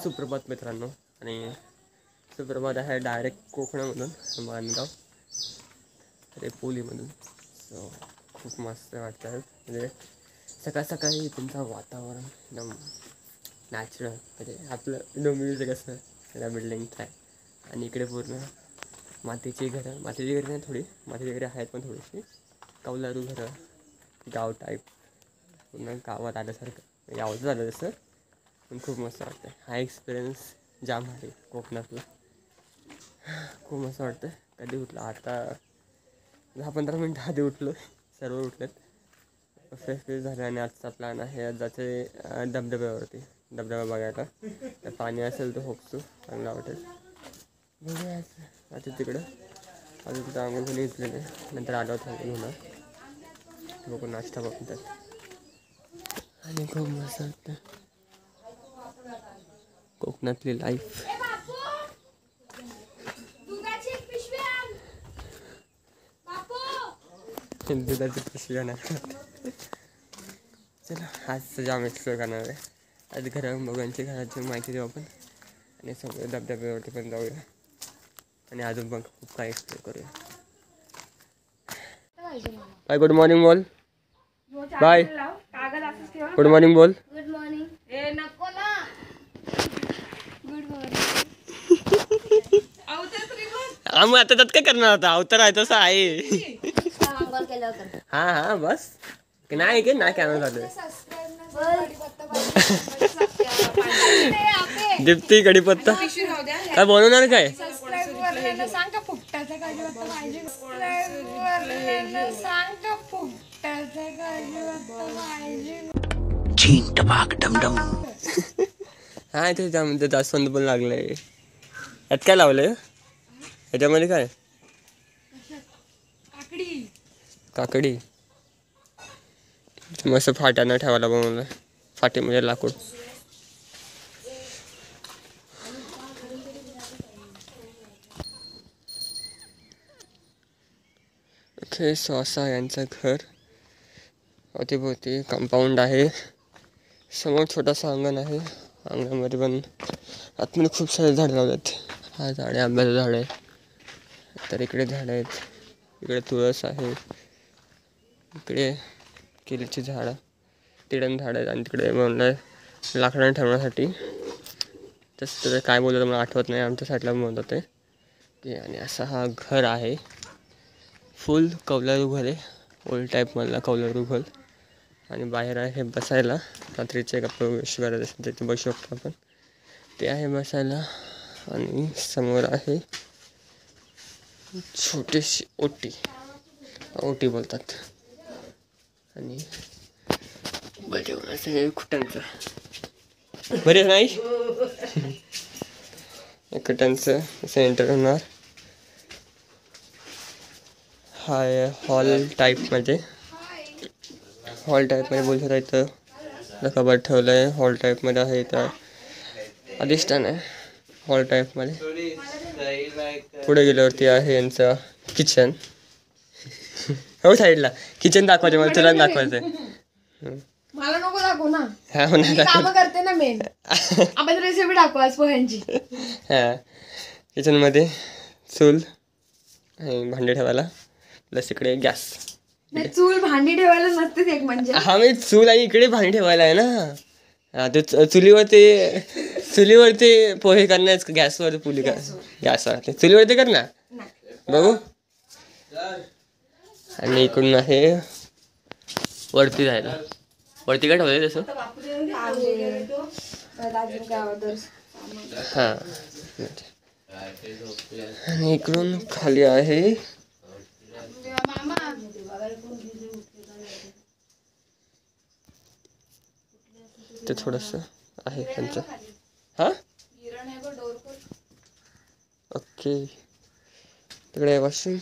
सुप्रभात मित्रांनो, आणि सुप्रभात आहे डायरेक्ट कोकणामधून, मानगाव रेपोलीमधून. सो खूप मस्त वाटतं आहे. म्हणजे सकाळ सकाळी तुमचं वातावरण एकदम नॅचरल, म्हणजे आपलं डोंबिवलीचं कसं सगळ्या बिल्डिंगचं आहे, आणि इकडे पूर्ण मातीची घरं नाही, थोडी मातीची घरं आहेत पण थोडीशी कौलारू घरं, गाव टाईप, पूर्ण गावात आल्यासारखं गावात झालं तसं. पण खूप मस्त वाटतं. हा एक्सपिरियन्स जाम आहे कोकणातला. खूप मस्त वाटतं. कधी उठलं, आता 10-15 मिनटं आधी उठलो, सर्व उठलेत, फ्रेश झाले. आणि आजचा प्लॅन आहे आज जायचे धबधब्यावरती, धबधबा बघायला. तर पाणी असेल तर होपसो चांगला वाटेल. बघूया आता तिकडं. अजून तिथं आंघोळ कोणी इथलेले, नंतर आल्यावर थांबून होणार, बघून नाश्ता बघून त्यात. आणि खूप मस्त वाटतं कोकणातली लाईफ. दुधाची पिशवी नाही. चला आज जाम एक्सप्लोर करणार आहे. आज बघांची घराची माहिती देऊ आपण, आणि सगळं धबधब्यावरती पण जाऊया, आणि अजून पण खूप काही एक्सप्लोर करूया. बाय, गुड मॉर्निंग बोल. बाय, गुड मॉर्निंग बोल. Good morning. नको ना. Good morning. मग आता त्यात काय करणार होता, अवतार आहे तसं आहे. हा बस नाही की नाही कॅमेरा झालं. दीप्ती कढीपत्ता काय बनवणार काय? हा ते त्यामध्ये जास्वंद पण लागलंय. यात काय लावलंय याच्यामध्ये? काय काकडी. मस्त फाट्यानं ठेवायला बनवलं. फाटी म्हणजे लाकूड. ओके, सॉसा यांचं घर. अवतीभोवती कंपाऊंड आहे. समोर छोटासा अंगण आहे. अंगणामध्ये पण आतमध्ये खूप सारे झाडं लावतात. हा झाड आहे, आंब्याचं झाड आहे. तर इकडे झाडं आहेत. इकडे तुळस आहे. इकडे केळीची झाडं, तिडण झाडं आहेत. आणि तिकडे म्हणलं लाकडाने ठेवण्यासाठी. तसं काय बोलतं मला आठवत नाही. आमच्या साईडला म्हणतात ते की. आणि असा हा घर आहे. फुल कौलारू घर आहे. ओल्ड टाईपमधला कौलारू घर. आणि बाहेर आहे बसायला. रात्रीचे गप्पा करायचे असेल तिथे बसू शकतो आपण. ते आहे बसायला. आणि समोर आहे छोटीशी ओटी बोलतात. आणि जेवणाचं खुट्यांचं बरे नाही. खुट्यांचं सेंटर होणार. हा हॉल टाईपमध्ये बोलू शकता. इथं कबड ठेवलं आहे. हॉल टाईपमध्ये आहे. इथं अधिष्ठान आहे हॉल टाईपमध्ये. पुढे गेल्यावरती आहे यांचं किचन. हो साईडला किचन दाखवायचं मला. तुला दाखवायचं मला नको दाखवू ना. मी काम करते ना मेन. आपण रेसिपी दाखवू आज पोह्यांची. हा, किचनमध्ये चूल भांडे ठेवायला, प्लस इकडे गॅस. चूल भांडी ठेवायला नसतेच एक म्हणजे. हा मी चूल आणि इकडे भांडी ठेवायला आहे ना. हा ते चुलीवरती पोहे करणार. गॅसवर पुली कर. गॅसवर चुलीवरती कर ना बघू. आणि इकडून आहे वरती जायला. वरती काय ठेवलंय तसं. हां, आणि इकडून खाली आहे ते थोडस आहे त्यांचं. हा ओके तिकडे वॉशरूम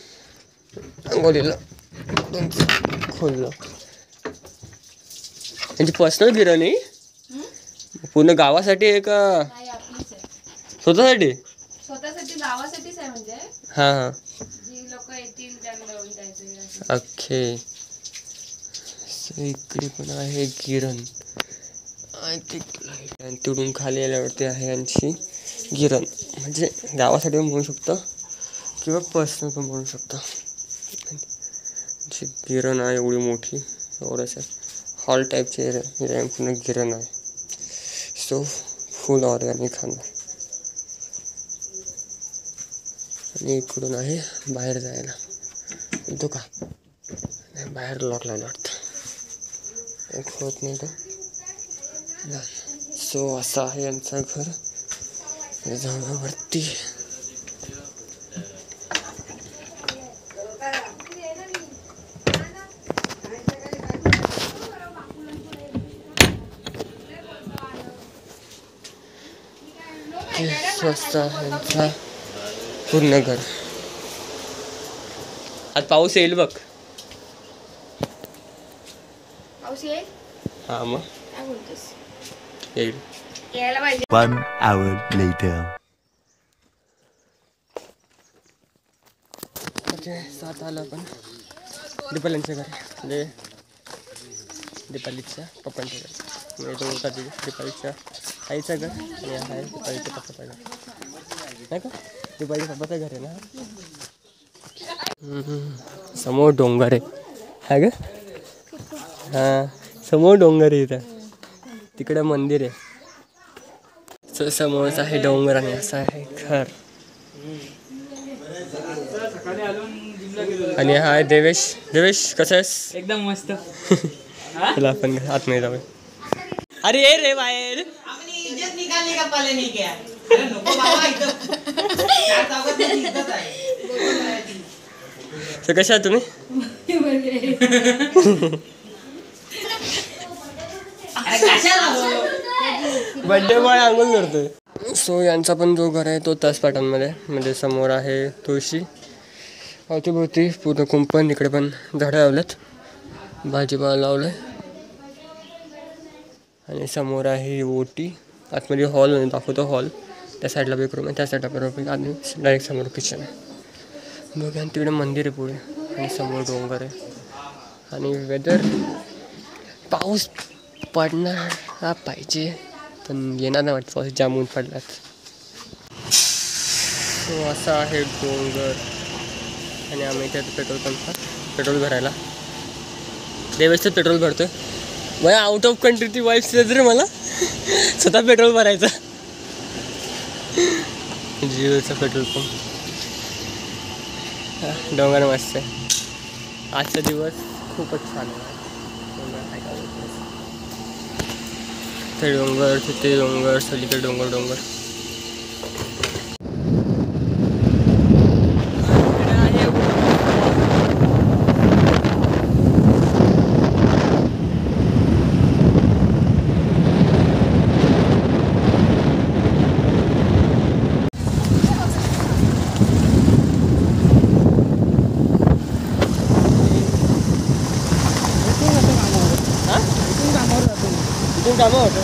अंघोलीला खोललं. त्यांची पर्सनल गिरण आहे पूर्ण गावासाठी आहे का स्वतःसाठी? स्वतःसाठी गावासाठीच आहे म्हणजे. हां हां जी लोक येतील त्यांना लावून द्यायचं. ओके इकडे पण आहे गिरण आणि तिकडून खाली आल्यावरती आहे यांची गिरण. म्हणजे गावासाठी पण म्हणू शकतो किंवा पर्सनल पण म्हणू शकतो. गिरण आहे एवढी मोठी एवढंच हॉल टाईपचे पूर्ण गिरण आहे. सो फुल ऑर्गॅनिक खाणं. आणि इकडून आहे बाहेर जायला. येतो का नाही बाहेर लॉक लावलं वाटतं एक होत नाही तो. सो असं आहे यांचं घर जवळवरती. स्वस्त आहे यांचा पूर्ण घर. आज पाऊस येईल बघ. पाऊस येईल? हा मग काय बोलतोस? येईल. यायला पाहिजे. 1 hour later. ओके सात आलं आपण दीपालींचं घर म्हणजे दीपालीच्या पप्पांचं घर. म्हणजे तो होता दीपालीच्या आईचं घर आणि आहे दीपालीच्या पप्पाचं घर नाही का? दीपालीच्या पप्पाचं घर आहे ना. समोर डोंगर आहे ग. हां समोर डोंगर आहे इथं. तिकडे मंदिर आहे. समोरच आहे डोंगर आणि असं आहे घर. आणि हा आहे देवेश. देवेश कसं आहेस? एकदम मस्त. तुला आपण आतमध्ये जाऊ. अरे ये रे बाहेर. तर कशा आहात तुम्ही? बड्डे बॉय आंघोळ करतोय. सो यांचा पण जो घर आहे तो त्याच पॅटर्नमध्ये. म्हणजे समोर आहे तुळशी अवतीभोवती पूर्ण कुंपण. इकडे पण झाडं लावलेत भाजीपाला लावलं आहे. आणि समोर आहे ओटी. आतमध्ये हॉल दाखवतो हॉल. त्या साईडला बेडरूम आहे त्या साईडला बेडरूम आणि डायरेक्ट समोर किचन आहे बघा. आणि तिकडे मंदिर आहे पुढे आणि समोर डोंगर आहे. आणि वेदर पाऊस पडणार पाहिजे पण येणार नाही वाटतं. पाऊस जाम ऊन पडलात. तो असा आहे डोंगर. आणि आम्ही इथे पेट्रोल पंपला पेट्रोल भरायला देवेशचं पेट्रोल भरतोय. मला आउट ऑफ कंट्रीची वाईफ रे मला स्वतः पेट्रोल भरायचं. जिओचा पेट्रोल पंप. डोंगर मस्त आहे. आजचा दिवस खूपच छान आहे. ते डोंगर तिथे डोंगर सगळीकडे डोंगर डोंगर. कामं होतं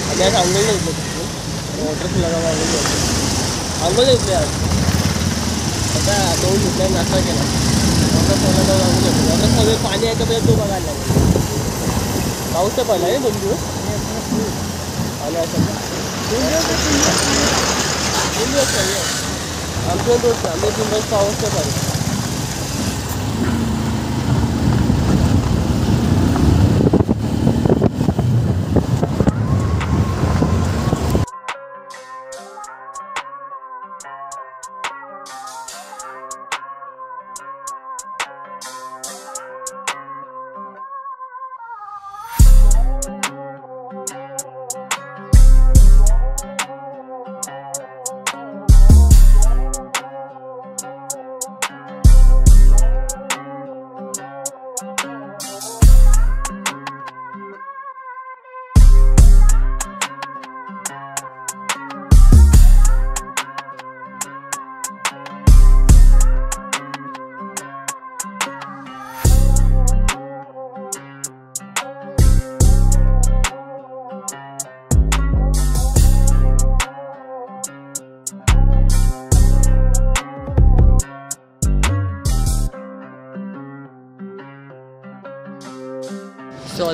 आम्ही आज आंघोळीला उठलो वॉटरफूल आंघोळीला उठले आज. आता दोन उठल्या नाश्ता केला. वॉटरफॉलला जाऊन आंघोळ होतो. वॉटरफॉल पाणी आहे का तो बघायला लागला. पाऊस तर पडला आहे 2 दिवस आणि असं 2 दिवस नाही आमच्या 2 दिवस आम्ही 3 दिवस पाऊस तर पडला.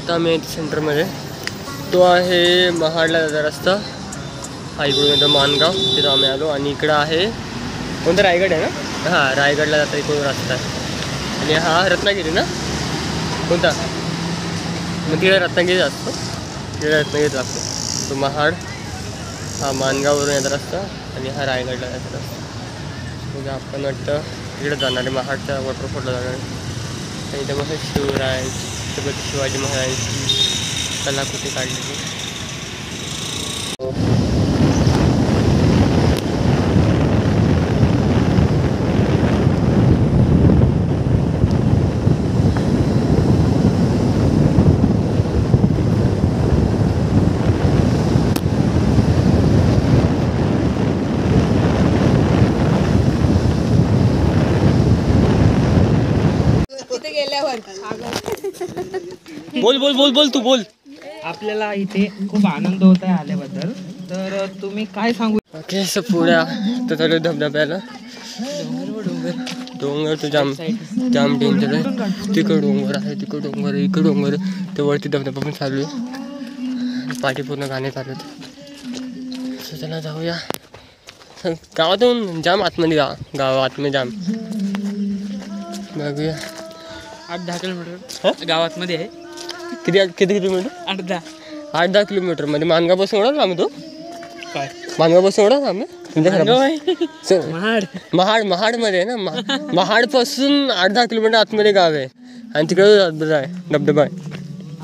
आता आम्ही सेंटरमध्ये. तो आहे महाडला जाता रस्ता. हा इकडून येतो मानगाव, तिथं आम्ही आलो. आणि इकडं आहे कोणतं रायगड आहे ना. हां रायगडला जाता इकडून रस्ता आहे. आणि हा रत्नागिरी ना कोणता, मग तिकडे रत्नागिरी असतो, तिकडे रत्नागिरीत लागतो. तो महाड हा मानगाववरून येत रस्ता आणि हा रायगडला जायचा रस्ता. म्हणजे आपण वाटतं तिकडे जाणार आहे, महाडच्या वॉटरफॉलला जाणार आहे. आणि इथं मग शिवराय छत्रपती शिवाजी महाराजांची कलाकृती काढलेली. बोल बोल बोल बोल तू बोल. आपल्याला इथे खूप आनंद होत आहे आल्याबद्दल. तर तुम्ही काय सांगू? ओके असं पुढे तर चालू धबधब्याला. डोंगर तो जाम जाम डेंजर आहे. तिकडं डोंगर आहे, तिकडं डोंगर आहे, इकडं डोंगर आहे. ते वरती धबधबा पण चालू आहे. पाठी पूर्ण गाणे चालू आहेत. चला जाऊया. गावातून जाम आतमध्ये गाव आतमध्ये जाम बघूया. 8-10 किलोमीटर गावात मध्ये आहे. किती किलोमीटर? 8-10 किलोमीटर मध्ये. मानगावपासून एवढा लांब तो? काय मानगावपासून एवढा लांब आहे? महाड महाडमध्ये आहे ना. महाडपासून 8-10 किलोमीटर आतमध्ये गाव आहे. आणि तिकडे धबधबा आहे.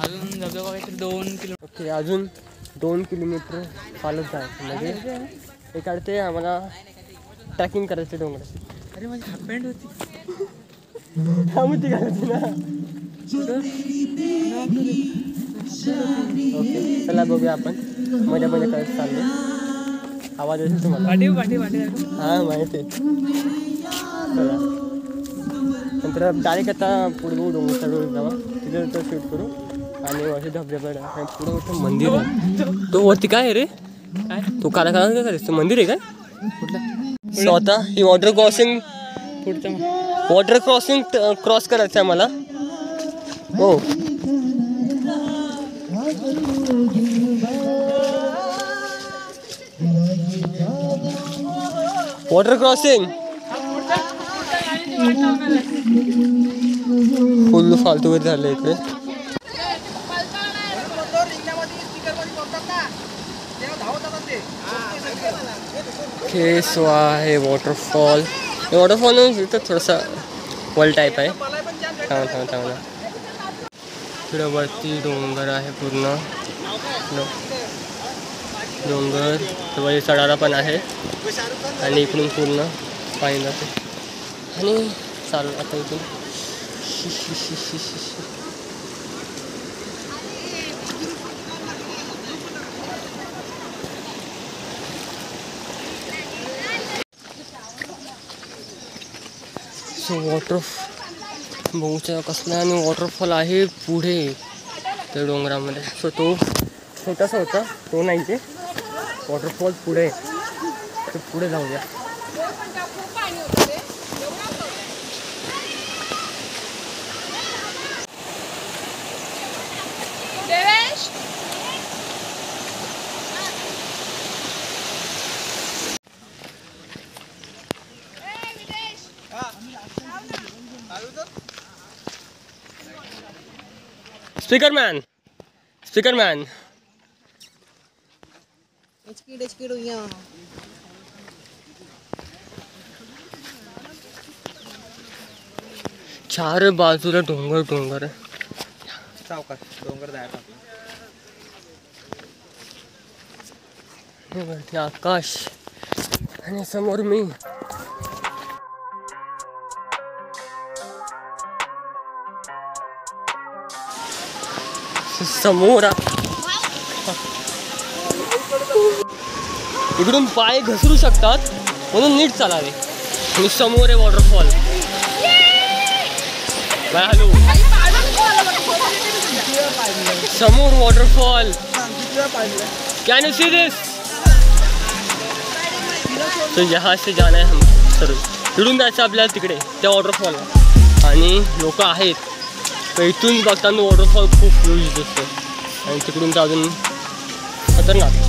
अजून धबधबा काहीतरी 2 किलोमीटर. ओके अजून 2 किलोमीटर चालत जायचं. म्हणजे हे काढते आम्हाला ट्रॅकिंग करायचं डोंगर. अरे माझी हाफ पॅन्ट होती. ती घालायची ना. ओके चला बघूया आपण. मजा मजा करत चाललो. आवाज येतो तुम्हाला? हां माहिती आहे. चला नंतर डायरेक्ट आता पुढे डोंगर चढून जावा. तिथे तर शूट करू. आणि वरती धबधबा आहे. पुढं मोठं मंदिर आहे. तो वरती काय आहे रे? काय तो काला काला काय करायचं मंदिर आहे काय? कुठला? स्वतः ही वॉटर क्रॉसिंग. पुढचा वॉटर क्रॉसिंग क्रॉस करायचं आहे मला. हो वॉटर क्रॉसिंग फुल फालतू झालं इकडे. केस आहे वॉटरफॉल. वॉटरफॉल इथं थोडासा वॉल टाईप आहे. थांबा इकडे वरती डोंगर आहे पूर्ण. डोंगर तर चढायला पण आहे. आणि इकडून पूर्ण पाणी जाते. आणि चालू आता इथून सो वॉटर बहुच्या कसला. आणि वॉटरफॉल आहे पुढे त्या डोंगरामध्ये. सो तो छोटासा होता तो नाही. ते वॉटरफॉल पुढे तर पुढे जाऊया. स्पीकर मॅन चार बाजूला डोंगर सावकाश डोंगर जायचा. वरती आकाश आणि समोर मी. समोर इकडून पाय घसरू शकतात म्हणून नीट चालावे. आणि समोर आहे वॉटरफॉल. हॅलो समोर waterfall. Can you see this? तो यहाँ से जाना है हम सर. इकडून जायचं आपल्याला तिकडे त्या वॉटरफॉलला. आणि लोक आहेत तर इथून बघताना वॉटरफॉल खूप ह्यूज दिसतो आणि तिकडून तर अजून खतरनाक.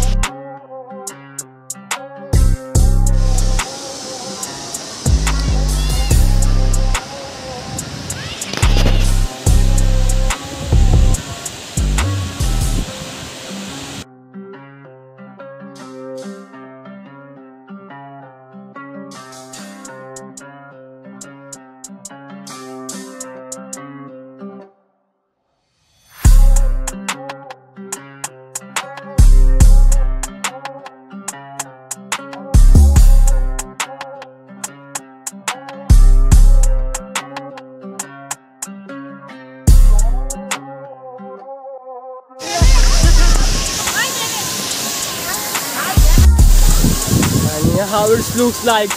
How it looks like.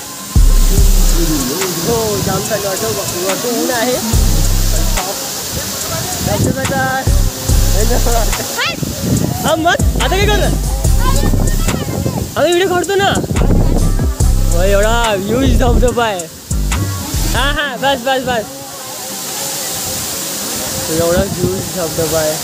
हो जाम थंड वाटतं. वरतून ऊन आहे. हा मग आता काय करणार? आता व्हिडिओ काढतो ना. एवढा व्ह्यूज धबधबा आहे. हां हां बस बस बस. एवढा व्ह्यूज धबधबा आहे.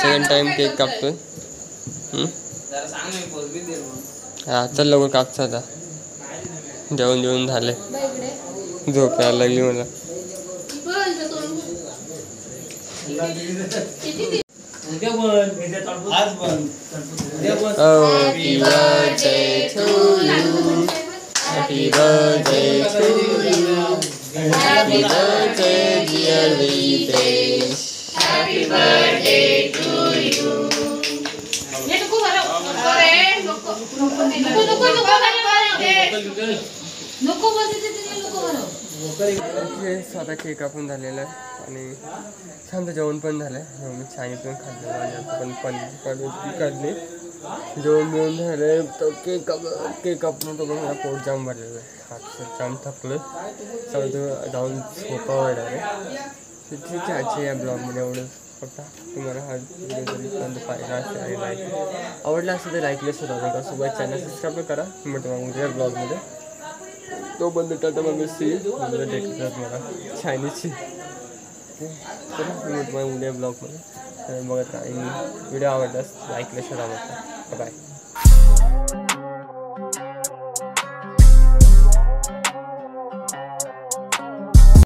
सेकंड टाइम केक कापतोय. हा चल लवकर कापचा आता. जेवण जेवण झाले. झोप यायला लागली मला. Happy birthday to you. Happy birthday to you. Happy birthday dear Ritesh. Happy birthday to you. स्वतः केक कापून झालेला आहे आणि छान जेवण पण झालं आहे. मी चायनीज पण खाल्लेलं आणि आता पण पनीर काढली. जेवण बिवून झालं तर केक कापून तो पण मला पोट जाम भरलेलं आहे. हात जाम थकलं. जाऊन झोपावं डायरेक्ट. ठीक आहे आजच्या या ब्लॉगमध्ये एवढंच. फक्त तुम्हाला हा व्हिडिओ जरी पाहिला असेल आणि लाईक आवडला असेल तर लाईकला सुद्धा नका. सोबत चॅनल सबस्क्राईब करा. मग तुम्हाला उद्या ब्लॉगमध्ये तो बंद टाटा मग सी देखतात मला चायनीजची. चला मी तुम्हाला उद्या ब्लॉगमध्ये बघत राहा. व्हिडिओ आवडल्यास लाईकला सुद्धा नका. बाय.